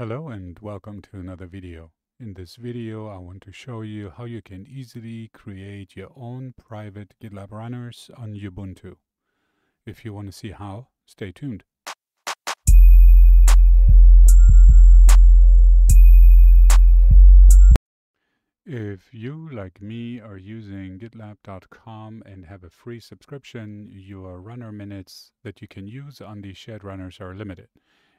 Hello and welcome to another video. In this video, I want to show you how you can easily create your own private GitLab runners on Ubuntu. If you want to see how, stay tuned. If you, like me, are using gitlab.com and have a free subscription, your runner minutes that you can use on these shared runners are limited.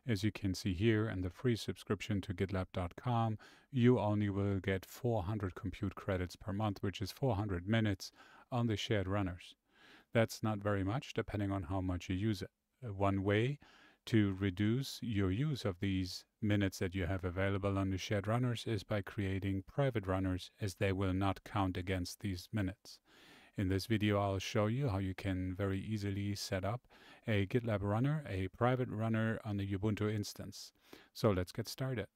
As you can see here in the free subscription to gitlab.com, you only will get 400 compute credits per month, which is 400 minutes on the shared runners. That's not very much, depending on how much you use it. One way to reduce your use of these minutes that you have available on the shared runners is by creating private runners, as they will not count against these minutes. In this video, I'll show you how you can very easily set up a GitLab runner, a private runner on the Ubuntu instance. So let's get started.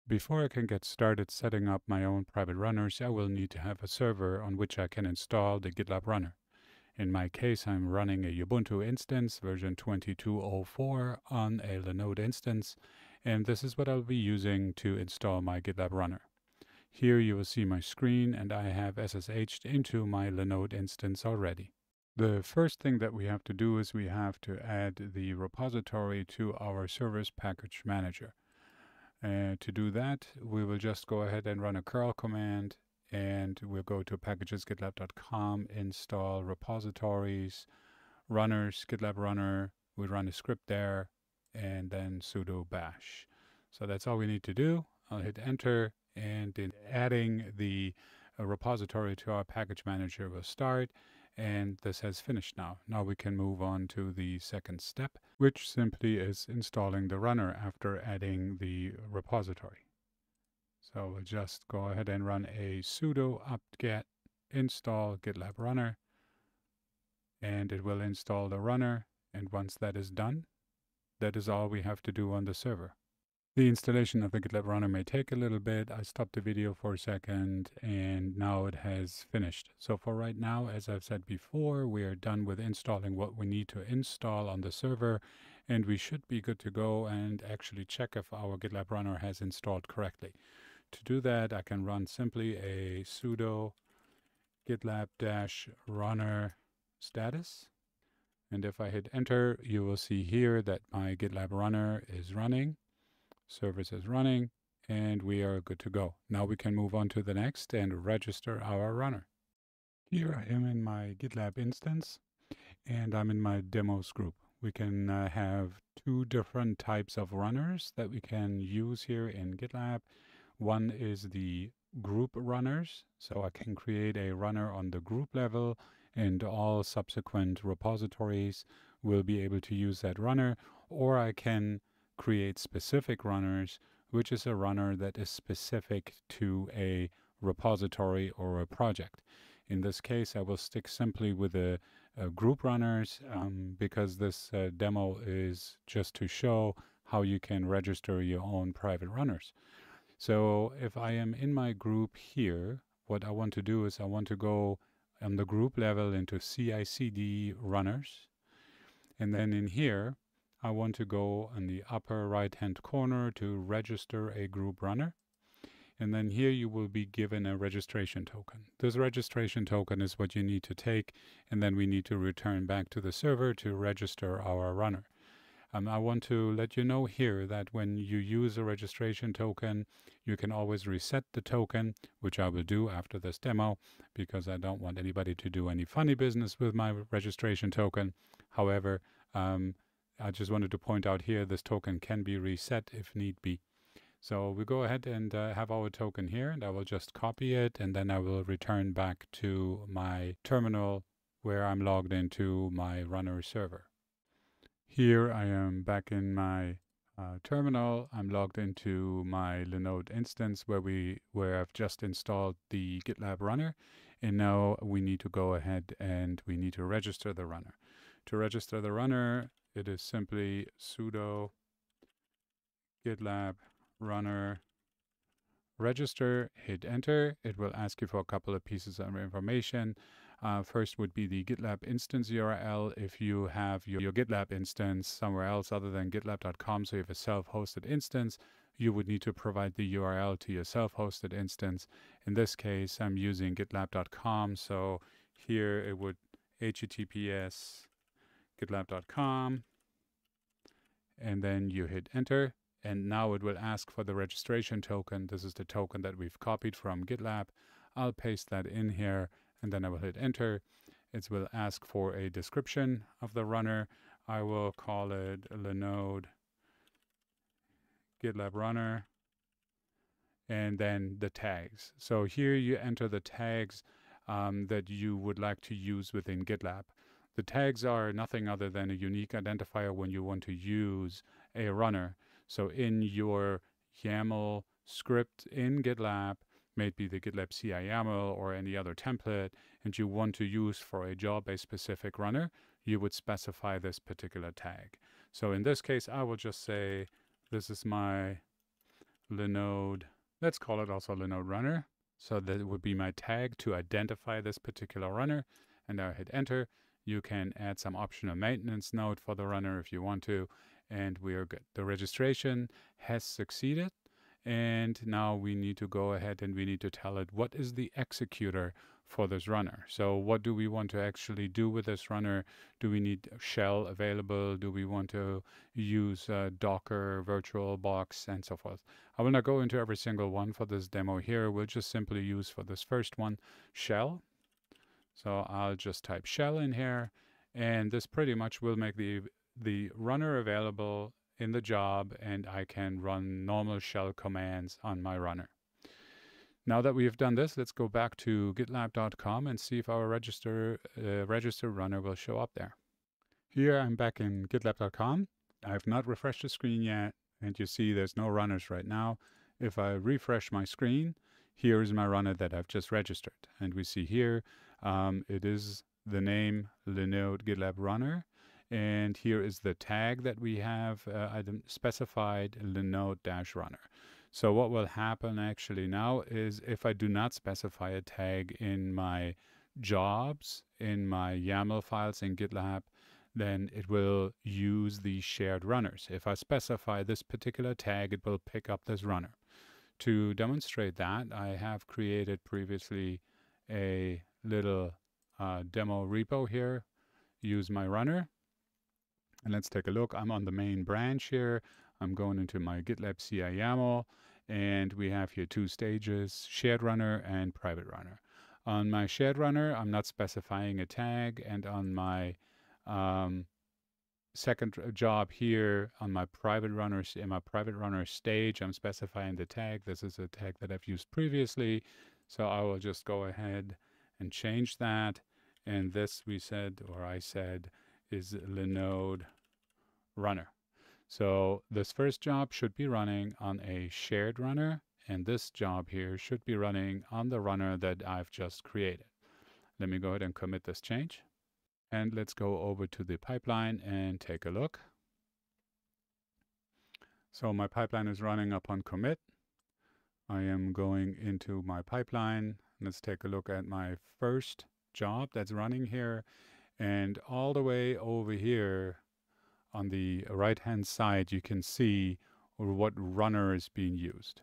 Before I can get started setting up my own private runners, I will need to have a server on which I can install the GitLab runner. In my case, I'm running a Ubuntu instance, version 22.04 on a Linode instance, and this is what I'll be using to install my GitLab runner. Here you will see my screen, and I have SSH'd into my Linode instance already. The first thing that we have to do is we have to add the repository to our service package manager. And to do that, we will just go ahead and run a curl command, and we'll go to packages.gitlab.com, install repositories, runners, GitLab runner. We run a script there, and then sudo bash. So that's all we need to do. I'll hit enter, and in adding the repository to our package manager will start, and this has finished now. Now we can move on to the second step, which simply is installing the runner after adding the repository. So we'll just go ahead and run a sudo apt-get install GitLab runner, and it will install the runner. And once that is done, that is all we have to do on the server. The installation of the GitLab runner may take a little bit. I stopped the video for a second, and now it has finished. So for right now, as I've said before, we are done with installing what we need to install on the server, and we should be good to go and actually check if our GitLab runner has installed correctly. To do that, I can run simply a sudo gitlab-runner status. And if I hit enter, you will see here that my GitLab runner is running, service is running, and we are good to go. Now we can move on to the next and register our runner. Here I am in my GitLab instance, and I'm in my demos group. We can have two different types of runners that we can use here in GitLab. One is the group runners, so I can create a runner on the group level, and all subsequent repositories will be able to use that runner, or I can create specific runners, which is a runner that is specific to a repository or a project. In this case, I will stick simply with the group runners because this demo is just to show how you can register your own private runners. So if I am in my group here, what I want to do is I want to go on the group level into CI/CD runners. And then in here, I want to go in the upper right-hand corner to register a group runner. And then here you will be given a registration token. This registration token is what you need to take, and then we need to return back to the server to register our runner. I want to let you know here that when you use a registration token, you can always reset the token, which I will do after this demo, because I don't want anybody to do any funny business with my registration token. However, I just wanted to point out here, this token can be reset if need be. So we go ahead and have our token here, and I will just copy it, and then I will return back to my terminal where I'm logged into my runner server. Here I am back in my terminal. I'm logged into my Linode instance where I've just installed the GitLab runner, and now we need to go ahead and we need to register the runner. To register the runner, it is simply sudo GitLab runner register, hit enter. It will ask you for a couple of pieces of information. First would be the GitLab instance URL. If you have your GitLab instance somewhere else other than gitlab.com, so you have a self-hosted instance, you would need to provide the URL to your self-hosted instance. In this case, I'm using gitlab.com, so here it would https gitlab.com, and then you hit enter, and now it will ask for the registration token. This is the token that we've copied from GitLab. I'll paste that in here, and then I will hit enter. It will ask for a description of the runner. I will call it Linode Gitlab Runner, and then the tags. So here you enter the tags that you would like to use within GitLab. The tags are nothing other than a unique identifier when you want to use a runner. So in your YAML script in GitLab, maybe the GitLab CI YAML or any other template, and you want to use for a job a specific runner, you would specify this particular tag. So in this case, I will just say, this is my Linode, let's call it also Linode Runner. So that would be my tag to identify this particular runner, and I hit enter. You can add some optional maintenance node for the runner if you want to, and we are good. The registration has succeeded, and now we need to go ahead and we need to tell it what is the executor for this runner. So what do we want to actually do with this runner? Do we need shell available? Do we want to use Docker, VirtualBox, and so forth? I will not go into every single one for this demo here. We'll just simply use for this first one shell. So I'll just type shell in here, and this pretty much will make the runner available in the job, and I can run normal shell commands on my runner. Now that we have done this, let's go back to gitlab.com and see if our register runner will show up there. Here I'm back in gitlab.com. I have not refreshed the screen yet, and you see there's no runners right now. If I refresh my screen, here is my runner that I've just registered. And we see here, it is the name Linode Gitlab Runner. And here is the tag that we have specified, Linode-Runner. So what will happen actually now is if I do not specify a tag in my jobs, in my YAML files in GitLab, then it will use these shared runners. If I specify this particular tag, it will pick up this runner. To demonstrate that, I have created previously a little demo repo here. Use my runner. And let's take a look. I'm on the main branch here. I'm going into my GitLab CI YAML, and we have here two stages, shared runner and private runner. On my shared runner, I'm not specifying a tag, and on my second job here, on my private runner, in my private runner stage, I'm specifying the tag. This is a tag that I've used previously, so I will just go ahead and change that. And this we said, or I said, is Linode Runner. So this first job should be running on a shared runner, and this job here should be running on the runner that I've just created. Let me go ahead and commit this change. And let's go over to the pipeline and take a look. So my pipeline is running upon commit. I am going into my pipeline. Let's take a look at my first job that's running here. And all the way over here on the right-hand side, you can see what runner is being used.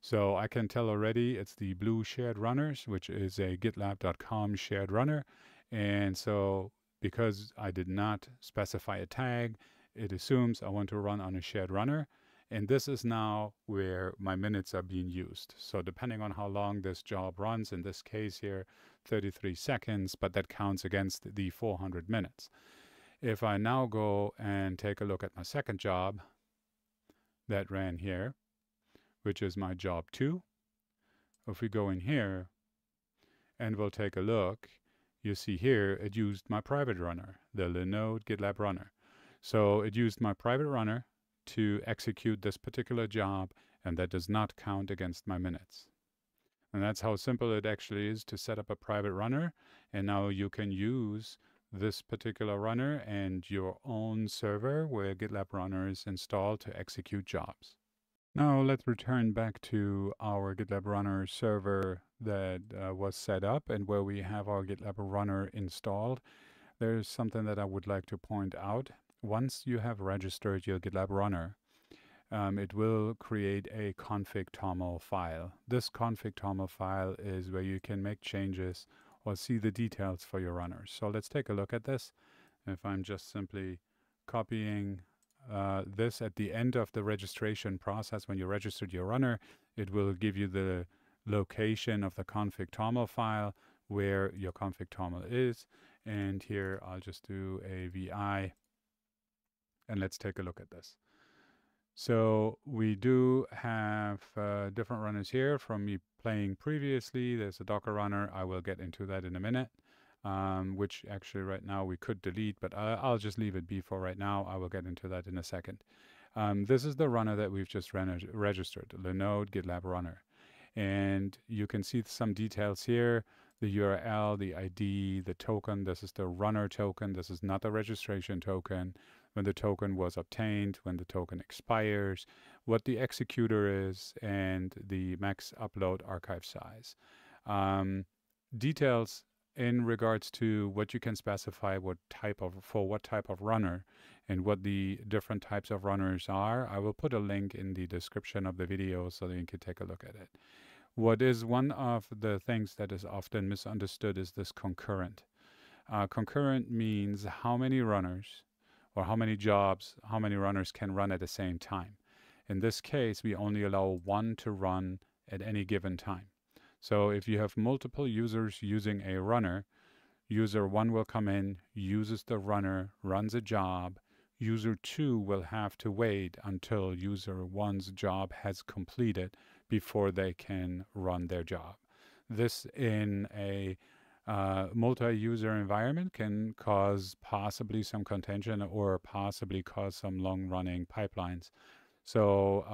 So I can tell already it's the blue shared runners, which is a gitlab.com shared runner. And so because I did not specify a tag, it assumes I want to run on a shared runner. And this is now where my minutes are being used. So depending on how long this job runs, in this case here, 33 seconds, but that counts against the 400 minutes. If I now go and take a look at my second job that ran here, which is my job 2, if we go in here and we'll take a look, you see here it used my private runner, the Linode Gitlab Runner. So it used my private runner to execute this particular job, and that does not count against my minutes. And that's how simple it actually is to set up a private runner. And now you can use this particular runner and your own server where GitLab Runner is installed to execute jobs. Now let's return back to our GitLab Runner server that was set up and where we have our GitLab Runner installed. There's something that I would like to point out. Once you have registered your GitLab Runner, it will create a config.toml file. This config.toml file is where you can make changes or see the details for your runners. So let's take a look at this. If I'm just simply copying this at the end of the registration process, when you registered your runner, it will give you the location of the config.toml file where your config.toml is. And here I'll just do a VI, and let's take a look at this. So we do have different runners here from me playing previously. There's a Docker runner. I will get into that in a minute, which actually right now we could delete, but I'll just leave it be for right now. I will get into that in a second. This is the runner that we've just registered, Linode Gitlab Runner. And you can see some details here, the URL, the ID, the token. This is the runner token. This is not the registration token. When the token was obtained, when the token expires, what the executor is, and the max upload archive size. Details in regards to what you can specify for what type of runner and what the different types of runners are. I will put a link in the description of the video so that you can take a look at it. What is one of the things that is often misunderstood is this concurrent. Concurrent means how many runners or how many jobs, how many runners can run at the same time. In this case, we only allow one to run at any given time. So if you have multiple users using a runner, user 1 will come in, uses the runner, runs a job. User 2 will have to wait until user 1's job has completed before they can run their job. This in a multi-user environment can cause possibly some contention or possibly cause some long-running pipelines. So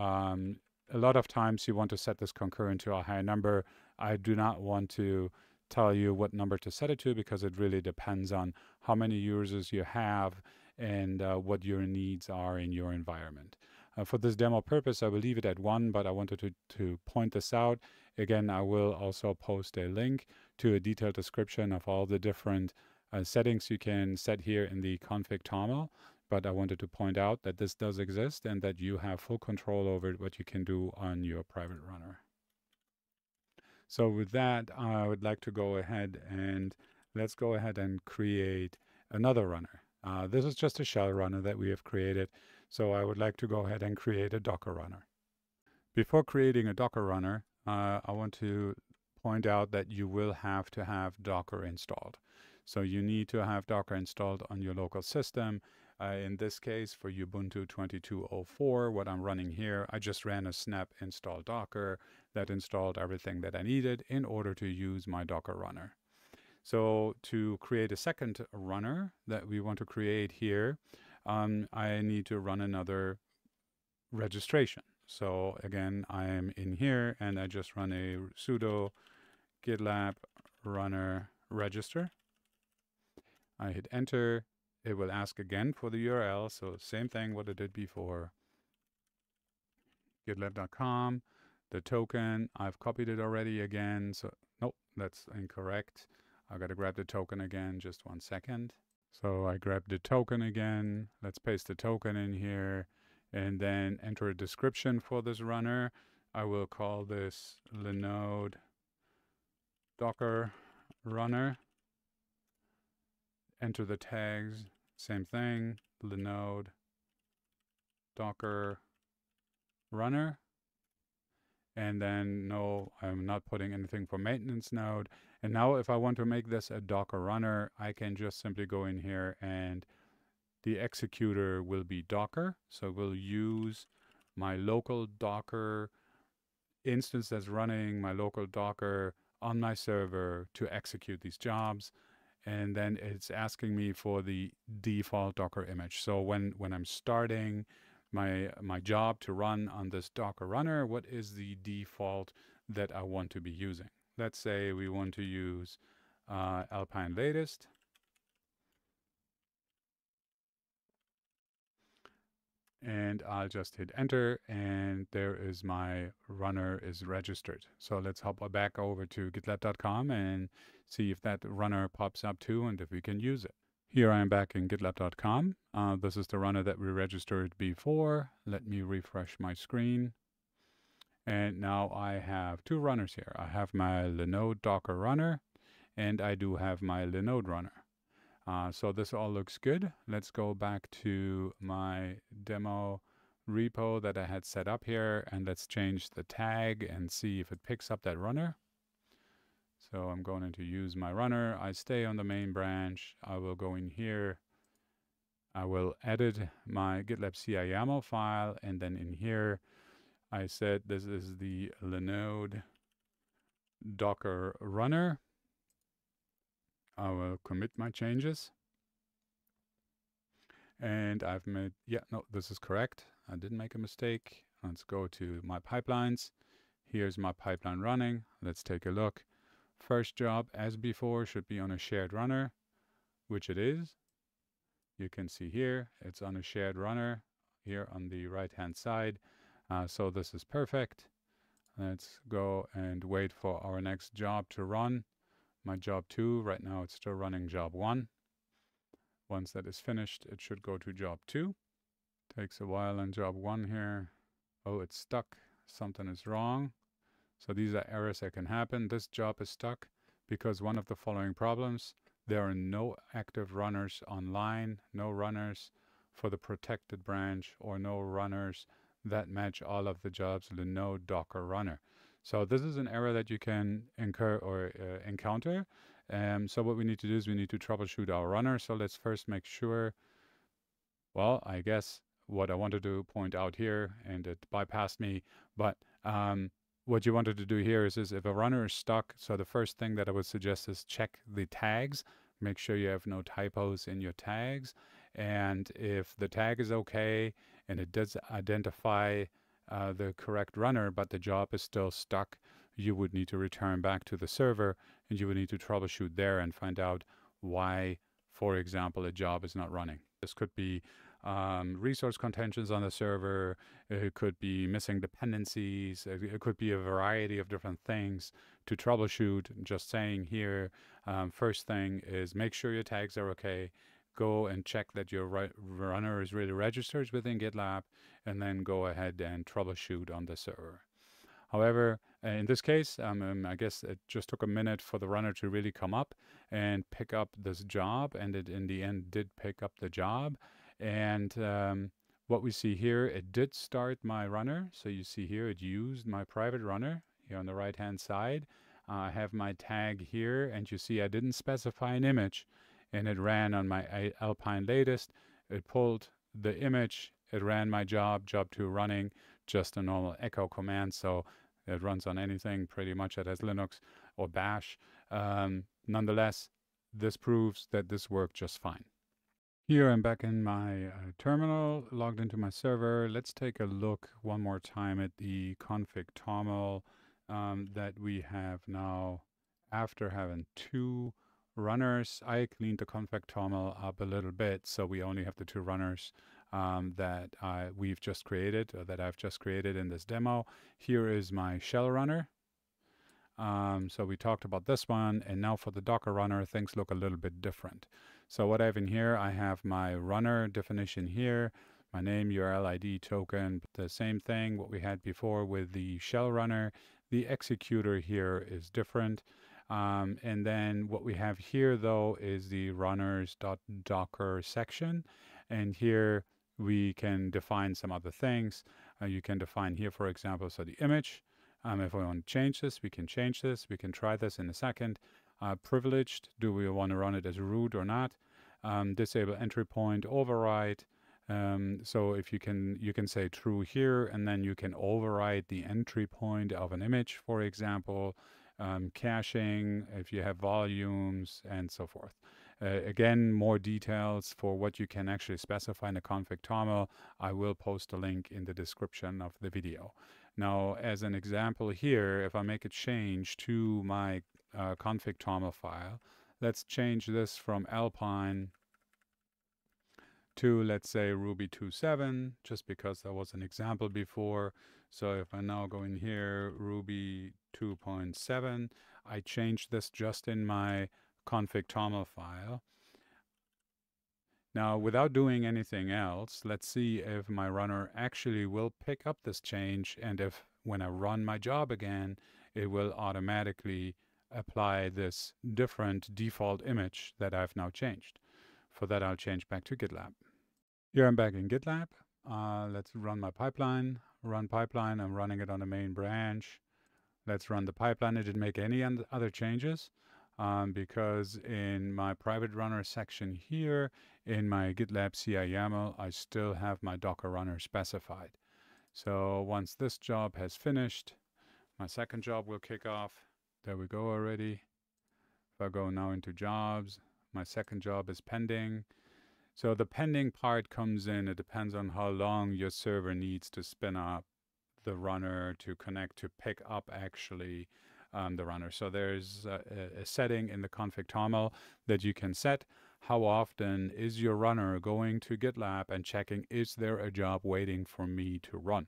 a lot of times you want to set this concurrent to a higher number. I do not want to tell you what number to set it to because it really depends on how many users you have and what your needs are in your environment. For this demo purpose, I will leave it at 1, but I wanted to point this out. Again, I will also post a link to a detailed description of all the different settings you can set here in the config.toml. But I wanted to point out that this does exist and that you have full control over what you can do on your private runner. So with that, I would like to go ahead and let's go ahead and create another runner. This is just a shell runner that we have created. So I would like to go ahead and create a Docker runner. Before creating a Docker runner, I want to point out that you will have to have Docker installed. So you need to have Docker installed on your local system. In this case, for Ubuntu 22.04, what I'm running here, I just ran a snap install Docker that installed everything that I needed in order to use my Docker runner. So to create a second runner that we want to create here, I need to run another registration. So again, I am in here and I just run a sudo Gitlab Runner register. I hit enter. It will ask again for the URL. So same thing what it did before. Gitlab.com. The token, I've copied it already again. So nope, that's incorrect. I got to grab the token again. Just 1 second. So I grabbed the token again. Let's paste the token in here and then enter a description for this runner. I will call this Linode Docker Runner. Enter the tags, same thing, Linode Docker Runner. And then no, I'm not putting anything for maintenance node. And now if I want to make this a Docker runner, I can just simply go in here and the executor will be Docker. So we'll use my local Docker instance that's running my local Docker on my server to execute these jobs. And then it's asking me for the default Docker image. So when I'm starting my job to run on this Docker runner, what is the default that I want to be using? Let's say we want to use Alpine latest. And I'll just hit enter and there is my runner is registered. So let's hop back over to gitlab.com and see if that runner pops up too and if we can use it. Here I am back in gitlab.com. This is the runner that we registered before. Let me refresh my screen. And now I have two runners here. I have my Linode Docker runner, and I do have my Linode runner. So this all looks good. Let's go back to my demo repo that I had set up here, and let's change the tag and see if it picks up that runner. So I'm going to use my runner. I stay on the main branch. I will go in here. I will edit my GitLab CI YAML file, and then in here I said this is the Linode Docker runner. I will commit my changes. And I've made, this is correct. I didn't make a mistake. Let's go to my pipelines. Here's my pipeline running. Let's take a look. First job, as before, should be on a shared runner, which it is. You can see here, it's on a shared runner here on the right-hand side. So this is perfect. Let's go and wait for our next job to run. My job 2, right now it's still running job 1. Once that is finished, it should go to job 2. Takes a while on job 1 here. Oh, it's stuck. Something is wrong. So these are errors that can happen. This job is stuck because one of the following problems. There are no active runners online, no runners for the protected branch, or no runners that match all of the jobs Linode Docker runner. So this is an error that you can incur or encounter. So what we need to do is we need to troubleshoot our runner. So let's first make sure, well, I guess what I wanted to point out here, and it bypassed me, but what you wanted to do here is if a runner is stuck, so the first thing that I would suggest is check the tags. Make sure you have no typos in your tags. And if the tag is okay and it does identify the correct runner, but the job is still stuck, you would need to return back to the server and you would need to troubleshoot there and find out why, for example, a job is not running. This could be resource contentions on the server. It could be missing dependencies. It could be a variety of different things to troubleshoot. Just saying here, first thing is make sure your tags are okay. Go and check that your runner is really registered within GitLab, and then go ahead and troubleshoot on the server. However, in this case, I guess it just took a minute for the runner to really come up and pick up this job, and it in the end did pick up the job. And what we see here, it did start my runner. So you see here, it used my private runner here on the right-hand side. I have my tag here, and you see I didn't specify an image, and it ran on my Alpine latest. It pulled the image, it ran my job 2 running, just a normal echo command. So it runs on anything pretty much that has Linux or Bash. Nonetheless, this proves that this worked just fine. Here I'm back in my terminal, logged into my server. Let's take a look one more time at the config.toml that we have now. After having 2 runners, I cleaned the config.toml up a little bit, so we only have the 2 runners that we've just created, or that I've just created in this demo. Here is my shell runner. So we talked about this one, and now for the Docker runner, things look a little bit different. So what I have in here, I have my runner definition here, my name, URL ID, token, the same thing what we had before with the shell runner. The executor here is different. And then what we have here though is the runners.docker section. And here we can define some other things. You can define here, for example, so the image. If we want to change this, we can change this. We can try this in a second. Privileged, do we want to run it as root or not? Disable entry point, override. So if you can say true here, and then you can override the entry point of an image, for example. Caching, if you have volumes, and so forth. Again, more details for what you can actually specify in the config.toml. I will post a link in the description of the video. Now, as an example here, if I make a change to my config.toml file, let's change this from Alpine to, let's say, Ruby 2.7, just because there was an example before. So if I now go in here, Ruby 2.7, I changed this just in my config.toml file. Now, without doing anything else, let's see if my runner actually will pick up this change, and if when I run my job again, it will automatically apply this different default image that I've now changed. For that, I'll change back to GitLab. Here I'm back in GitLab. Let's run my pipeline. Run pipeline. I'm running it on the main branch. Let's run the pipeline. I didn't make any other changes because in my private runner section here, in my GitLab CI YAML, I still have my Docker runner specified. So once this job has finished, my second job will kick off. There we go already. If I go now into jobs, my second job is pending. So the pending part comes in. It depends on how long your server needs to spin up the runner to connect to pick up actually the runner. So there's a setting in the config.toml that you can set. How often is your runner going to GitLab and checking, is there a job waiting for me to run?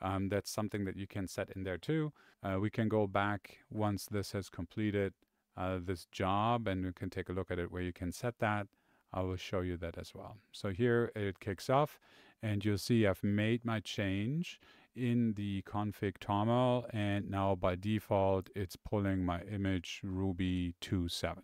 That's something that you can set in there too. We can go back once this has completed this job, and we can take a look at it where you can set that. I will show you that as well. So here it kicks off, and you'll see I've made my change in the config.toml, and now by default it's pulling my image Ruby 2.7.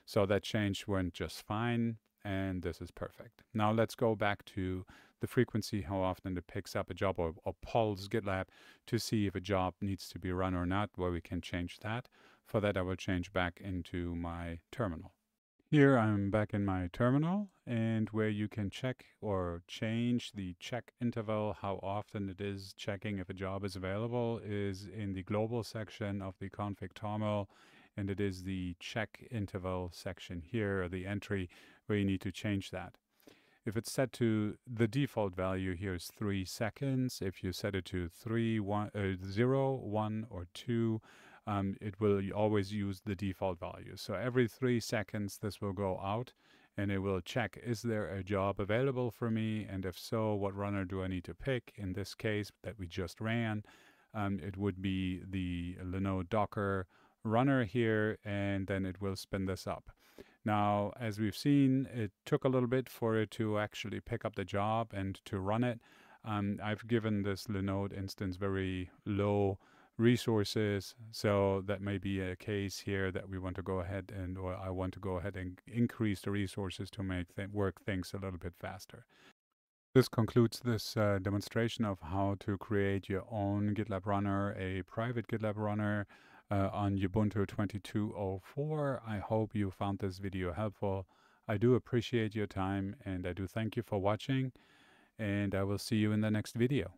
So that change went just fine, and this is perfect. Now let's go back to the frequency, how often it picks up a job or pulls GitLab to see if a job needs to be run or not, where we can change that. For that I will change back into my terminal. Here I'm back in my terminal, and where you can check or change the check interval, how often it is checking if a job is available, is in the global section of the config.toml, and it is the check interval section here, or the entry, where you need to change that. If it's set to the default value, here is 3 seconds. If you set it to 0, 1, or 2, it will always use the default value. So every 3 seconds, this will go out and it will check, is there a job available for me? And if so, what runner do I need to pick? In this case that we just ran, it would be the Linode Docker runner here, and then it will spin this up. Now, as we've seen, it took a little bit for it to actually pick up the job and to run it. I've given this Linode instance very low resources, so that may be a case here that we want to go ahead and, or I want to go ahead and increase the resources to make work things a little bit faster. This concludes this demonstration of how to create your own GitLab runner, a private GitLab runner on Ubuntu 22.04. I hope you found this video helpful. I do appreciate your time, and I do thank you for watching, and I will see you in the next video.